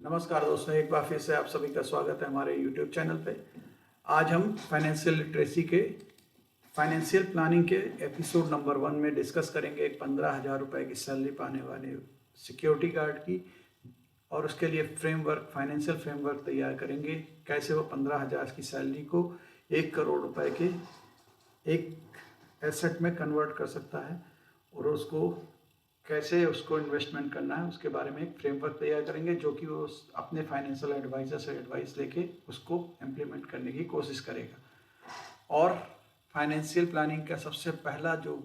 नमस्कार दोस्तों, एक बार फिर से आप सभी का स्वागत है हमारे YouTube चैनल पे। आज हम फाइनेंशियल लिटरेसी के फाइनेंशियल प्लानिंग के एपिसोड नंबर 1 में डिस्कस करेंगे एक 15,000 रुपये की सैलरी पाने वाले सिक्योरिटी गार्ड की, और उसके लिए फाइनेंशियल फ्रेमवर्क तैयार करेंगे। कैसे वो 15,000 की सैलरी को 1 करोड़ रुपए के एक एसेट में कन्वर्ट कर सकता है, और उसको कैसे उसको इन्वेस्टमेंट करना है उसके बारे में एक फ्रेमवर्क तैयार करेंगे, जो कि वो अपने फाइनेंशियल एडवाइजर से एडवाइस लेके उसको इम्प्लीमेंट करने की कोशिश करेगा। और फाइनेंशियल प्लानिंग का सबसे पहला जो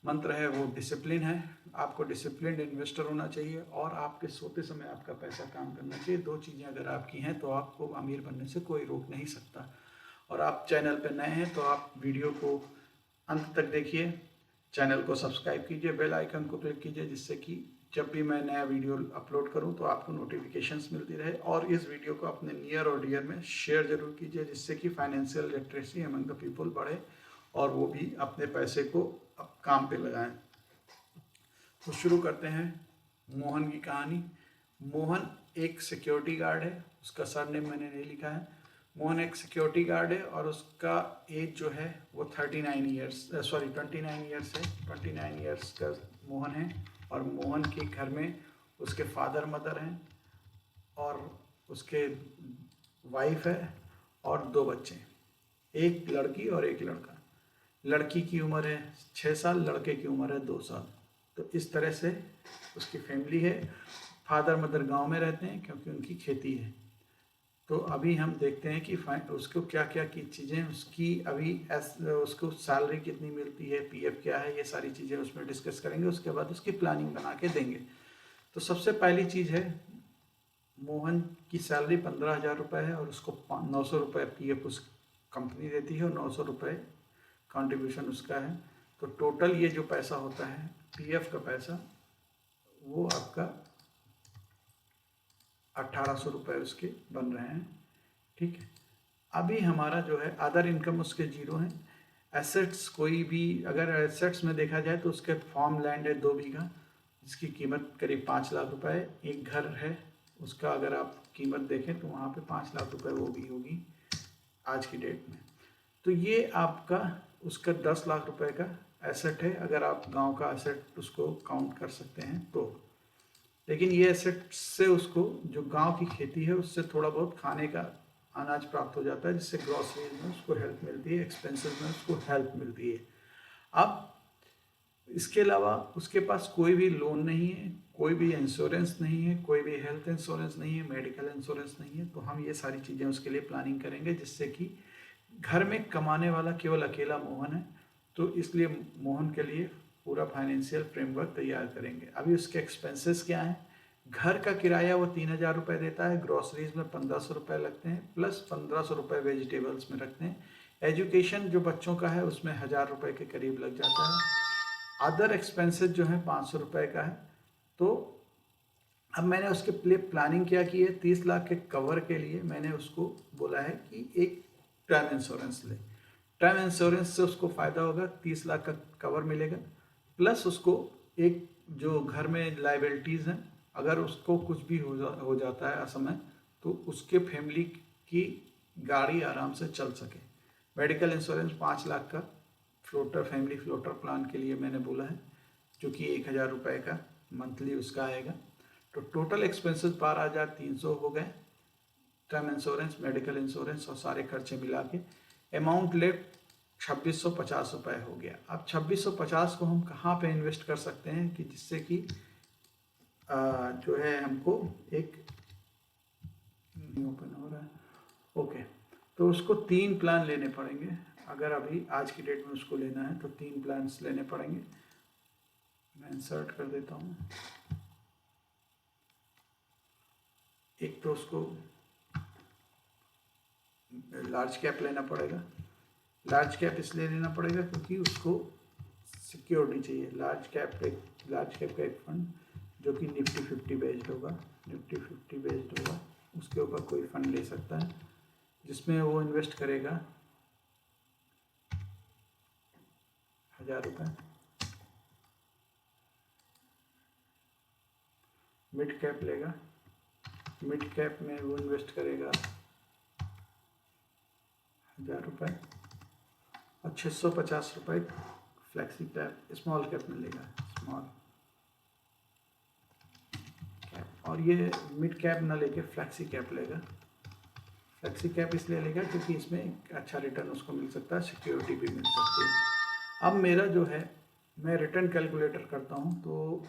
मंत्र है वो डिसिप्लिन है। आपको डिसिप्लिन इन्वेस्टर होना चाहिए और आपके सोते समय आपका पैसा काम करना चाहिए। 2 चीज़ें अगर आपकी हैं तो आपको अमीर बनने से कोई रोक नहीं सकता। और आप चैनल पर नए हैं तो आप वीडियो को अंत तक देखिए, चैनल को सब्सक्राइब कीजिए, बेल आइकन को क्लिक कीजिए, जिससे कि जब भी मैं नया वीडियो अपलोड करूं तो आपको नोटिफिकेशंस मिलती रहे। और इस वीडियो को अपने नियर और डियर में शेयर जरूर कीजिए, जिससे कि financial literacy among the people बढ़े और वो भी अपने पैसे को अब काम पे लगाएं। तो शुरू करते हैं मोहन की कहानी। मोहन एक सिक्योरिटी गार्ड है, उसका सरनेम मैंने नहीं लिखा है। मोहन एक सिक्योरिटी गार्ड है और उसका एज जो है वो 29 ईयर्स है। 29 ईयर्स का मोहन है। और मोहन के घर में उसके फादर मदर हैं और उसके वाइफ है और 2 बच्चे, एक लड़की और एक लड़का। लड़की की उम्र है 6 साल, लड़के की उम्र है 2 साल। तो इस तरह से उसकी फैमिली है। फादर मदर गांव में रहते हैं क्योंकि उनकी खेती है। तो अभी हम देखते हैं कि उसको क्या क्या की चीज़ें उसकी अभी उसको सैलरी कितनी मिलती है, पीएफ क्या है, ये सारी चीज़ें उसमें डिस्कस करेंगे। उसके बाद उसकी प्लानिंग बना के देंगे। तो सबसे पहली चीज़ है, मोहन की सैलरी 15,000 रुपये है और उसको 900 रुपये पीएफ उस कंपनी देती है और 900 रुपये कॉन्ट्रीब्यूशन उसका है। तो टोटल ये जो पैसा होता है पीएफ का पैसा, वो आपका 1,800 रुपये उसके बन रहे हैं। ठीक है। अभी हमारा जो है अदर इनकम उसके 0 हैं। एसेट्स कोई भी अगर एसेट्स में देखा जाए तो उसके फार्म लैंड है 2 बीघा, जिसकी कीमत करीब 5 लाख रुपए है। एक घर है, उसका अगर आप कीमत देखें तो वहाँ पे 5 लाख रुपए वो भी होगी आज की डेट में। तो ये आपका उसका 10 लाख रुपए का एसेट है, अगर आप गांव का एसेट उसको काउंट कर सकते हैं तो। लेकिन ये एसेट से उसको जो गांव की खेती है उससे थोड़ा बहुत खाने का अनाज प्राप्त हो जाता है, जिससे ग्रॉसरीज में उसको हेल्प मिलती है, एक्सपेंसेस में उसको हेल्प मिलती है। अब इसके अलावा उसके पास कोई भी लोन नहीं है, कोई भी इंश्योरेंस नहीं है, कोई भी हेल्थ इंश्योरेंस नहीं है, मेडिकल इंश्योरेंस नहीं है। तो हम ये सारी चीज़ें उसके लिए प्लानिंग करेंगे, जिससे कि घर में कमाने वाला केवल अकेला मोहन है। तो इसलिए मोहन के लिए पूरा फाइनेंशियल फ्रेमवर्क तैयार करेंगे। अभी उसके एक्सपेंसेस क्या हैं? घर का किराया वो 3,000 रुपये देता है, ग्रॉसरीज में 1,500 रुपये लगते हैं, प्लस 1,500 रुपये वेजिटेबल्स में रखते हैं। एजुकेशन जो बच्चों का है उसमें 1,000 रुपये के करीब लग जाता है। अदर एक्सपेंसेस जो है 500 रुपये का है। तो अब मैंने उसके लिए प्लानिंग क्या की है, 30 लाख के कवर के लिए मैंने उसको बोला है कि एक टर्म इंश्योरेंस ले। टर्म इंश्योरेंस से उसको फ़ायदा होगा, 30 लाख का कवर मिलेगा, प्लस उसको एक जो घर में लाइबिलिटीज़ हैं, अगर उसको कुछ भी हो जाता है असमय, तो उसके फैमिली की गाड़ी आराम से चल सके। मेडिकल इंश्योरेंस 5 लाख का फैमिली फ्लोटर प्लान के लिए मैंने बोला है, जो कि 1,000 रुपये का मंथली उसका आएगा। तो टोटल एक्सपेंसेस 12,300 हो गए, टर्म इंश्योरेंस, मेडिकल इंश्योरेंस और सारे खर्चे मिला के। अमाउंट लेफ्ट 2,650 रुपये हो गया। अब 2,650 को हम कहाँ पे इन्वेस्ट कर सकते हैं कि जिससे कि जो है हमको एक ओपन हो रहा है। ओके, तो उसको 3 प्लान लेने पड़ेंगे। अगर अभी आज की डेट में उसको लेना है तो 3 प्लान्स लेने पड़ेंगे। मैं इंसर्ट कर देता हूँ। एक तो उसको लार्ज कैप लेना पड़ेगा। लार्ज कैप इसलिए लेना पड़ेगा क्योंकि उसको सिक्योरिटी चाहिए। लार्ज कैप का एक फंड जो कि निफ्टी 50 बेस्ड होगा, निफ्टी 50 बेस्ड होगा, उसके ऊपर कोई फंड ले सकता है, जिसमें वो इन्वेस्ट करेगा 1,000 रुपये। मिड कैप लेगा मिड कैप में वो इन्वेस्ट करेगा 1000 रुपये और 650 रुपये फ्लैक्सी कैप स्मॉल कैप में लेगा, स्मॉल कैप। और ये मिड कैप ना लेके फ्लैक्सी कैप लेगा। फ्लैक्सी कैप इसलिए लेगा क्योंकि इसमें एक अच्छा रिटर्न उसको मिल सकता है, सिक्योरिटी भी मिल सकती है। अब मेरा जो है, मैं रिटर्न कैलकुलेटर करता हूँ तो,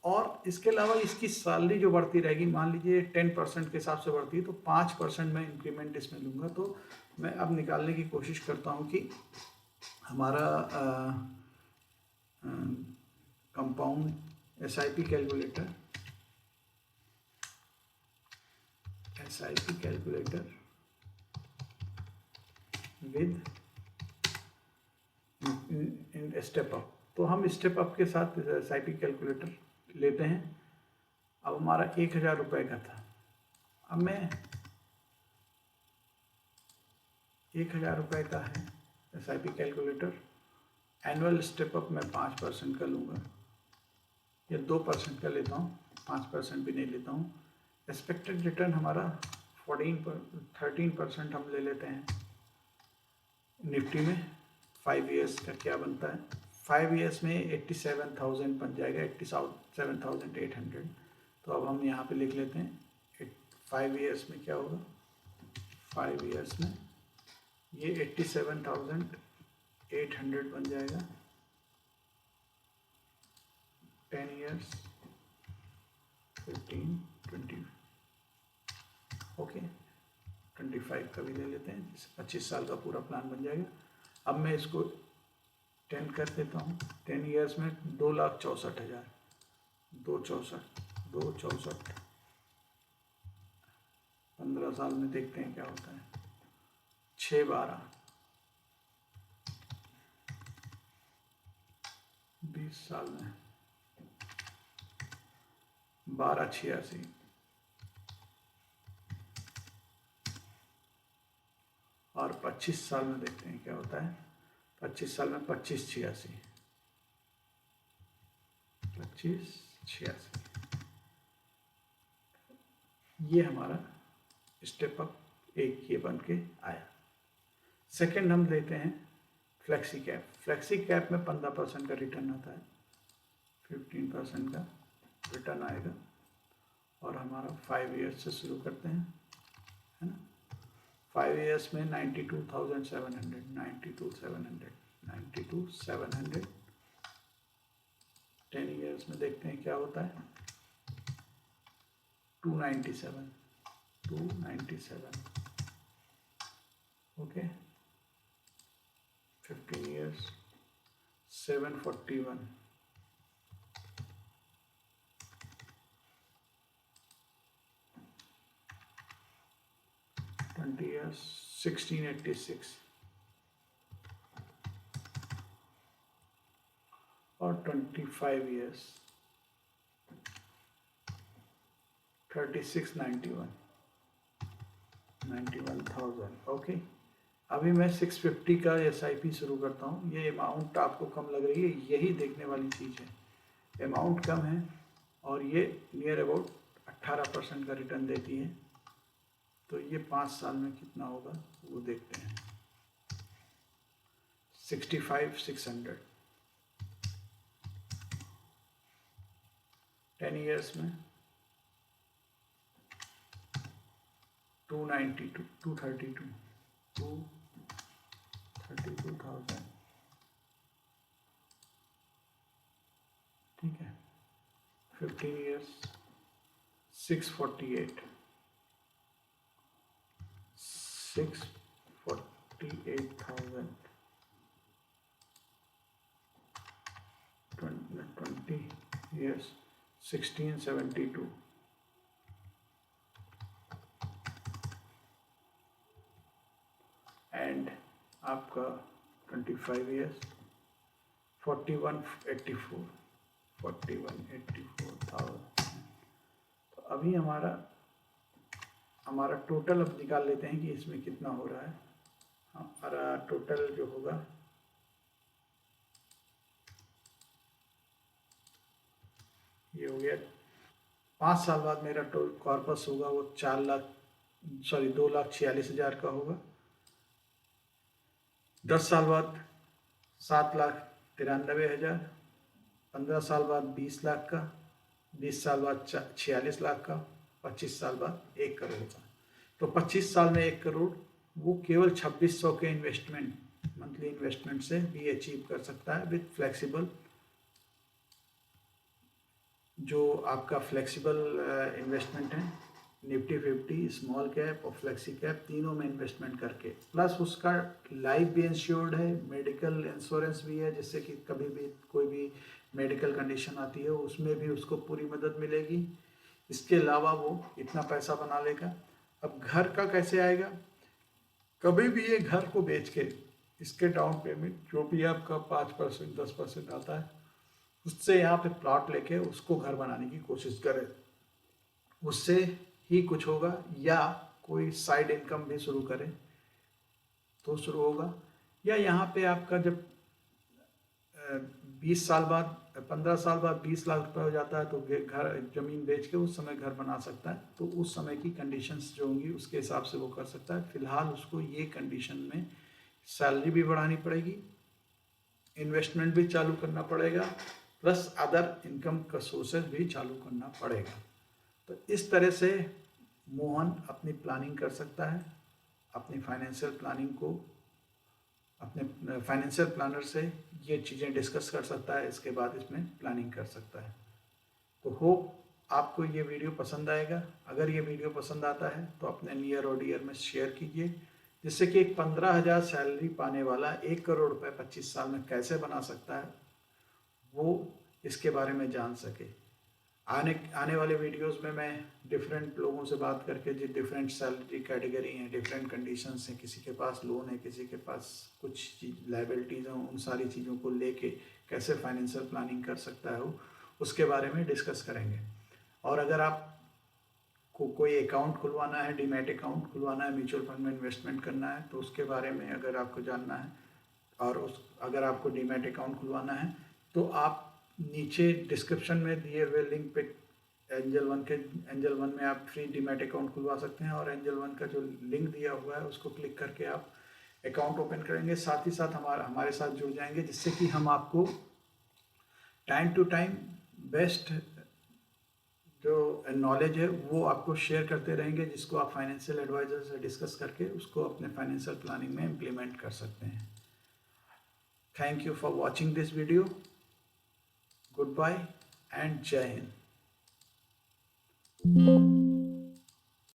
और इसके अलावा इसकी सैलरी जो बढ़ती रहेगी, मान लीजिए 10% के हिसाब से बढ़ती है तो 5% मैं इंक्रीमेंट इसमें लूँगा। तो मैं अब निकालने की कोशिश करता हूँ कि हमारा compound SIP calculator, SIP calculator with in step up. तो हम स्टेप अप के साथ SIP कैलकुलेटर लेते हैं। अब हमारा 1000 रुपये का था, अब मैं 1000 रुपये का है SIP calculator. Annual step up मैं 5% का लूँगा या 2% का लेता हूँ, 5% भी नहीं लेता हूँ। एक्सपेक्टेड रिटर्न हमारा 13% हम ले लेते हैं निफ्टी में। 5 ईयर्स का क्या बनता है, 5 ईयर्स में 87,000 बन जाएगा, 87,800। तो अब हम यहाँ पे लिख लेते हैं 5 ईयर्स में क्या होगा, 5 ईयर्स में ये 87,800 बन जाएगा। 10 ईयर्स 15 20 ओके 25 का भी ले लेते हैं, 25 साल का पूरा प्लान बन जाएगा। अब मैं इसको 10 कर देता हूँ। 10 ईयर्स में 2,64,000, 264 15 साल में देखते हैं क्या होता है। 6-12 20 साल में 12,86 और 25 साल में देखते हैं क्या होता है। 25 साल में 25,86 ये हमारा स्टेप अप एक ये बन के आया। सेकंड हम लेते हैं फ्लेक्सी कैप। फ्लेक्सी कैप में 15% का रिटर्न आता है, 15% का रिटर्न आएगा। और हमारा 5 ईयर्स से शुरू करते हैं, है ना। 5 ईयर्स में 92,700 10 ईयर्स में देखते हैं क्या होता है। 297 ओके। 15 ईयर्स 741 20 years 1686 और 25 years 91,000 ओके। अभी मैं 650 का SIP शुरू करता हूँ। ये अमाउंट आपको कम लग रही है, यही देखने वाली चीज़ है। अमाउंट कम है और ये नियर अबाउट 18% का रिटर्न देती है। तो ये 5 साल में कितना होगा वो देखते हैं। 65,600 10 ईयर्स में 232,000 ठीक है। 15 ईयर्स 648 648,000 20 years 1672 एंड आपका 25 years 4184,000। तो अभी हमारा टोटल अब निकाल लेते हैं कि इसमें कितना हो रहा है। हमारा टोटल जो होगा ये हो गया 5 साल बाद मेरा कॉर्पस होगा वो 2,46,000 का होगा। 10 साल बाद 7,93,000, 15 साल बाद 20 लाख का, 20 साल बाद 46 लाख का, 25 साल बाद 1 करोड़ का। तो 25 साल में 1 करोड़ वो केवल 2600 के इन्वेस्टमेंट, मंथली इन्वेस्टमेंट से भी अचीव कर सकता है विथ फ्लेक्सिबल, जो आपका फ्लेक्सिबल इन्वेस्टमेंट है, निफ्टी 50, स्मॉल कैप और फ्लेक्सी कैप तीनों में इन्वेस्टमेंट करके, प्लस उसका लाइफ भी इंश्योर्ड है, मेडिकल इंश्योरेंस भी है, जिससे कि कभी भी कोई भी मेडिकल कंडीशन आती है उसमें भी उसको पूरी मदद मिलेगी। इसके अलावा वो इतना पैसा बना लेगा। अब घर का कैसे आएगा? कभी भी ये घर को बेच के इसके डाउन पेमेंट जो भी आपका 5% 10% आता है उससे यहाँ पे प्लॉट लेके उसको घर बनाने की कोशिश करें, उससे ही कुछ होगा। या कोई साइड इनकम भी शुरू करें तो शुरू होगा। या यहाँ पे आपका जब 20 साल बाद 15 साल बाद 20 लाख रुपए हो जाता है तो घर ज़मीन बेच के उस समय घर बना सकता है। तो उस समय की कंडीशंस जो होंगी उसके हिसाब से वो कर सकता है। फिलहाल उसको ये कंडीशन में सैलरी भी बढ़ानी पड़ेगी, इन्वेस्टमेंट भी चालू करना पड़ेगा, प्लस अदर इनकम का सोर्सेज भी चालू करना पड़ेगा। तो इस तरह से मोहन अपनी प्लानिंग कर सकता है, अपनी फाइनेंशियल प्लानिंग को अपने फाइनेंशियल प्लानर से ये चीज़ें डिस्कस कर सकता है, इसके बाद इसमें प्लानिंग कर सकता है। तो होप आपको ये वीडियो पसंद आएगा। अगर ये वीडियो पसंद आता है तो अपने नियर और डियर में शेयर कीजिए, जिससे कि एक 15,000 सैलरी पाने वाला 1 करोड़ रुपए 25 साल में कैसे बना सकता है वो इसके बारे में जान सके। आने वाले वीडियोस में मैं डिफरेंट लोगों से बात करके, जो डिफरेंट सैलरी कैटेगरी हैं, डिफरेंट कंडीशंस हैं, किसी के पास लोन है, किसी के पास कुछ चीज लाइबिलिटीज़ हैं, उन सारी चीज़ों को लेके कैसे फाइनेंशियल प्लानिंग कर सकता है वो उसके बारे में डिस्कस करेंगे। और अगर आप को कोई अकाउंट खुलवाना है, डीमैट अकाउंट खुलवाना है, म्यूचुअल फंड में इन्वेस्टमेंट करना है, तो उसके बारे में अगर आपको जानना है और अगर आपको डीमैट अकाउंट खुलवाना है तो आप नीचे डिस्क्रिप्शन में दिए हुए लिंक पे एंजल वन में आप फ्री डीमैट अकाउंट खुलवा सकते हैं। और एंजल वन का जो लिंक दिया हुआ है उसको क्लिक करके आप अकाउंट ओपन करेंगे, साथ ही साथ हमारे साथ जुड़ जाएंगे, जिससे कि हम आपको टाइम टू टाइम बेस्ट जो नॉलेज है वो आपको शेयर करते रहेंगे, जिसको आप फाइनेंशियल एडवाइजर से डिस्कस करके उसको अपने फाइनेंशियल प्लानिंग में इम्प्लीमेंट कर सकते हैं। Thank you for watching this video. Goodbye and Jai Hind.